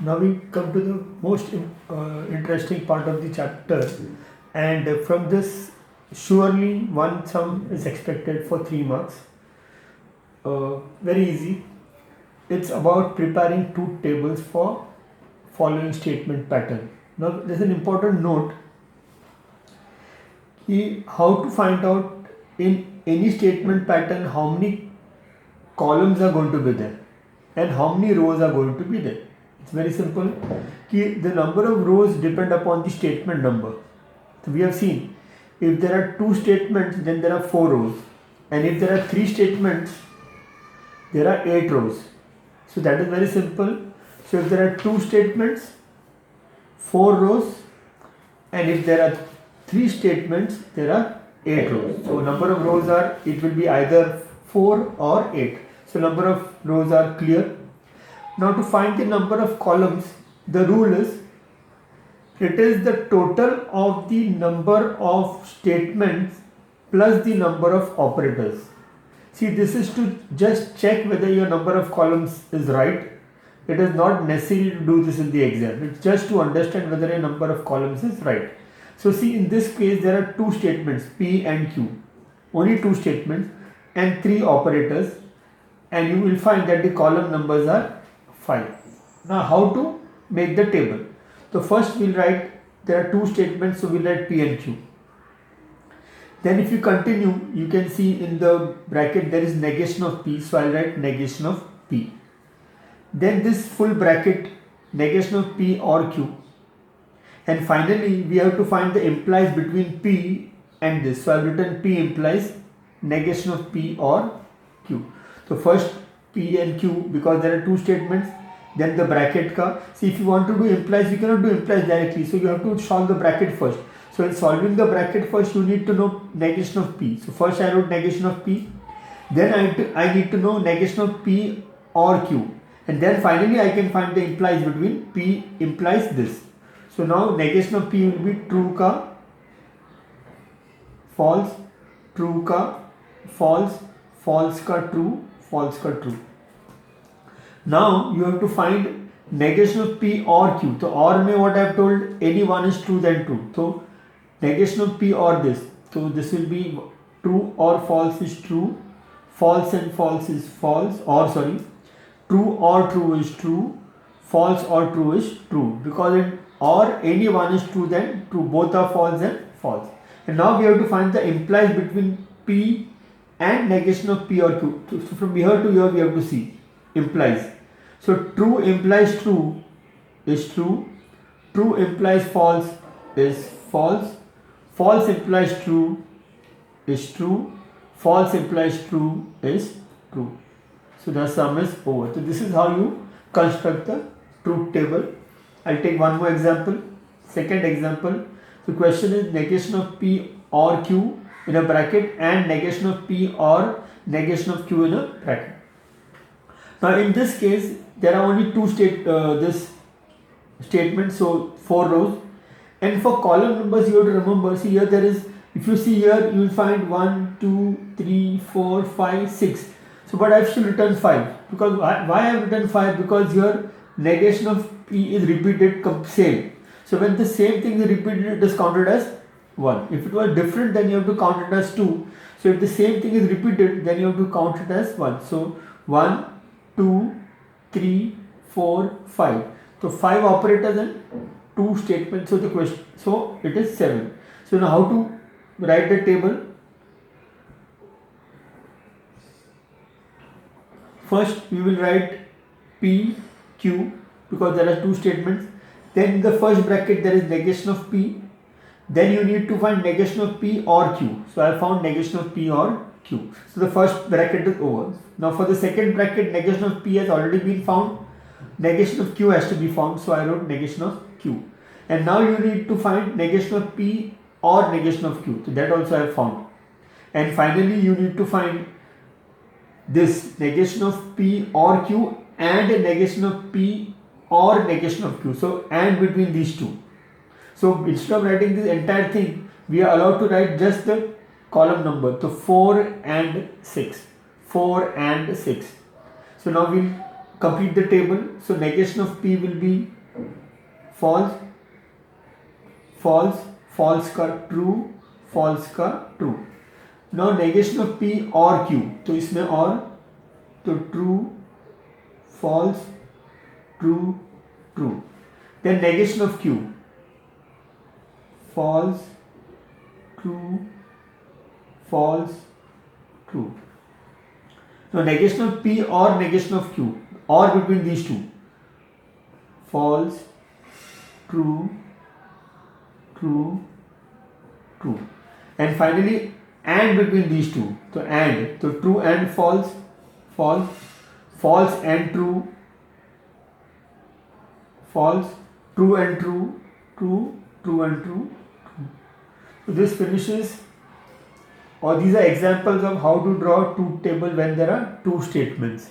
Now we come to the most interesting part of the chapter, and from this, surely one sum is expected for 3 marks. Very easy. It's about preparing two tables for following statement pattern. Now, there's an important note: how to find out in any statement pattern how many columns are going to be there and how many rows are going to be there. It's very simple. The number of rows depend upon the statement number. So we have seen if there are two statements, then there are four rows, and if there are three statements, there are eight rows. So that is very simple. So if there are two statements, four rows, and if there are three statements, there are eight rows. So number of rows are, it will be either 4 or 8. So number of rows are clear. Now to find the number of columns, the rule is it is the total of the number of statements plus the number of operators. See, this is to just check whether your number of columns is right. It is not necessary to do this in the exam. It's just to understand whether a number of columns is right. So see, in this case there are two statements P and Q. Only two statements and three operators, and you will find that the column numbers are 5. Now how to make the table? So first we'll write, there are two statements, so we'll write P and Q. Then if you continue, you can see in the bracket there is negation of P, so I'll write negation of P. Then this full bracket, negation of P or Q. And finally we have to find the implies between P and this. So I've written P implies negation of P or Q. So first P and Q, because there are two statements, then the bracket ka. See, if you want to do implies, you cannot do implies directly, so you have to solve the bracket first. So in solving the bracket first, you need to know negation of P. So first I wrote negation of P, then I need to know negation of P or Q, and then finally I can find the implies between P implies this. So now negation of P will be true ka false, true ka false, false ka true, false ka true. Now you have to find negation of P or Q. So or में what I have told, any one is true then true. So negation of P or this. So this will be true or false is true, false and false is false, or sorry, true or true is true, false or true is true. Because in or any one is true then true, both are false and false. And now we have to find the implies between P and negation of P or Q. So from here to here we have to see implies. So true implies true is true, true implies false is false, false implies true is true, false implies true is true. So the sum is over. So this is how you construct the truth table. I'll take one more example. Second example, the question is negation of P or Q in a bracket and negation of P or negation of Q in a bracket. Now in this case there are only two this statement, so 4 rows, and for column numbers you have to remember, see here there is, if you see here you will find 1 2 3 4 5 6. So but I have still written 5, because why I have written 5, because here negation of P is repeated same. So when the same thing is repeated, it is counted as 1. If it was different, then you have to count it as 2. So if the same thing is repeated, then you have to count it as 1. So 1 2 3 4 5. So 5 operators and 2 statements. So the question, so it is 7. So now how to write the table? First we will write P Q, because there are 2 statements. Then in the first bracket there is negation of P. Then you need to find negation of P or Q. So I found negation of P or Q. So the first bracket is over. Now for the second bracket, negation of P has already been found. Negation of Q has to be found. So I wrote negation of Q. And now you need to find negation of P or negation of Q. So that also I have found. And finally you need to find this negation of P or Q and a negation of P or negation of Q. So and between these two. So instead of writing this entire thing, we are allowed to write just the column number. So 4 and 6. 4 and 6. So now we'll complete the table. So negation of P will be false, false, false का true, false का true. Now negation of P or Q, तो इसमें और, तो true, false, true, true. Then negation of Q, false, true, false, true. So negation of P or negation of Q, or between these two, false, true, true, true. And finally and between these two, so and, so true and false, false, false and true, false, true and true, true, true and true, true. So this finishes, or these are examples of how to draw a truth table when there are two statements.